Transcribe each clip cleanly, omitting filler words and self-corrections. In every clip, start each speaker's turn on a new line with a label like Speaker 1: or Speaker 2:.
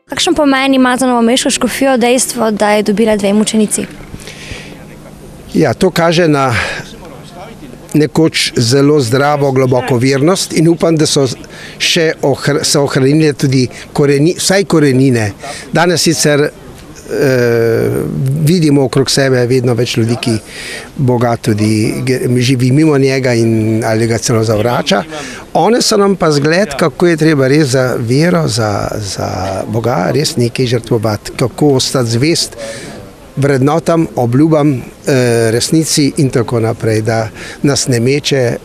Speaker 1: Kakšen pomen ima za novomeško škofijo dejstvo, da je dobila 2 mučenici?
Speaker 2: Ja, to kaže na nekoč zelo zdravo, globoko vernost in upam, da so se ohranile tudi vsaj korenine. Danes sicer vidimo okrog sebe vedno več ljudi, ki Boga tudi živi mimo njega ali ga celo zavrača. One so nam pa zgled, kako je treba res za vero, za Boga res nekaj žrtvovati, kako ostati zvest vrednotam, obljubam, resnici in tako naprej, da nas ne meče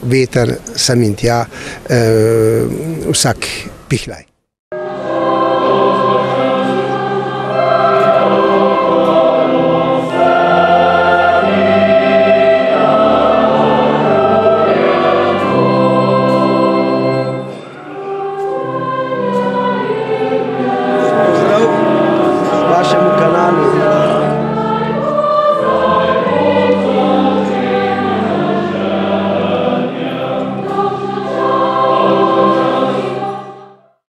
Speaker 2: veter sem in tja vsak pihlaj.